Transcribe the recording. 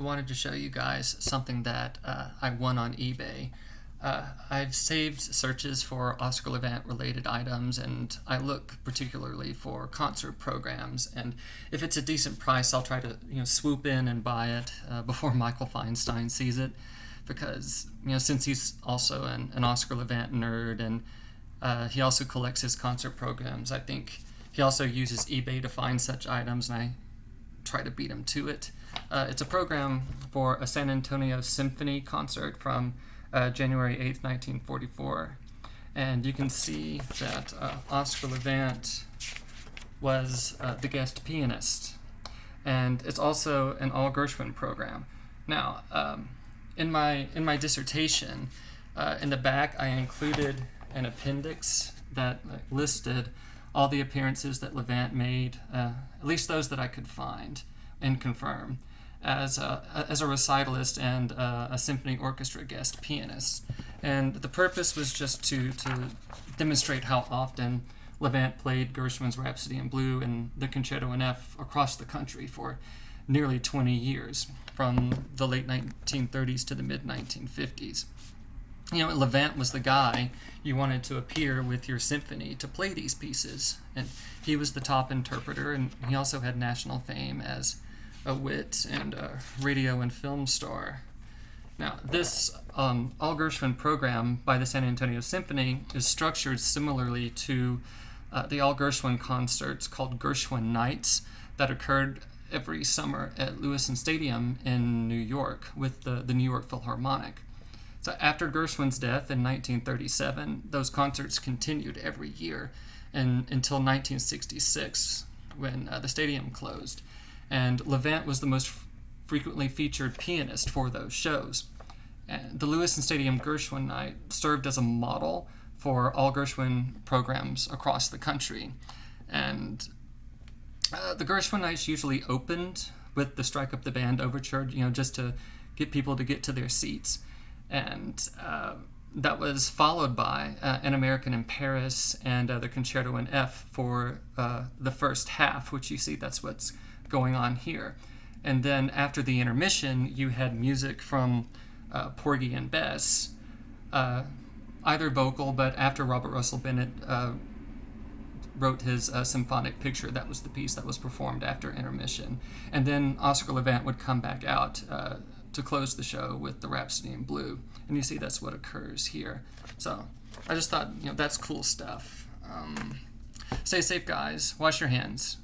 I wanted to show you guys something that I won on eBay. I've saved searches for Oscar Levant related items, and I look particularly for concert programs, and if it's a decent price I'll try to swoop in and buy it before Michael Feinstein sees it, because since he's also an Oscar Levant nerd, and he also collects his concert programs, I think he also uses eBay to find such items, and I try to beat him to it. It's a program for a San Antonio Symphony concert from January 8th, 1944. And you can see that Oscar Levant was the guest pianist. And it's also an all-Gershwin program. Now, in my dissertation, in the back I included an appendix that listed all the appearances that Levant made, at least those that I could find and confirm, as a recitalist and a symphony orchestra guest pianist. And the purpose was just to demonstrate how often Levant played Gershwin's Rhapsody in Blue and the Concerto in F across the country for nearly 20 years, from the late 1930s to the mid-1950s. Levant was the guy you wanted to appear with your symphony to play these pieces, and he was the top interpreter, and he also had national fame as a wit and a radio and film star. Now, this all-Gershwin program by the San Antonio Symphony is structured similarly to the all-Gershwin concerts called Gershwin Nights that occurred every summer at Lewiston Stadium in New York with the New York Philharmonic. So after Gershwin's death in 1937, those concerts continued every year until 1966, when the stadium closed. And Levant was the most frequently featured pianist for those shows. And the Lewiston Stadium Gershwin Night served as a model for all Gershwin programs across the country. And the Gershwin Nights usually opened with the Strike Up the Band overture, just to get people to get to their seats. And that was followed by An American in Paris and the Concerto in F for the first half, which you see that's what's going on here. And then after the intermission, you had music from Porgy and Bess, either vocal, but after Robert Russell Bennett wrote his symphonic picture, that was the piece that was performed after intermission. And then Oscar Levant would come back out to close the show with the Rhapsody in Blue. And you see that's what occurs here. So I just thought, that's cool stuff. Stay safe, guys. Wash your hands.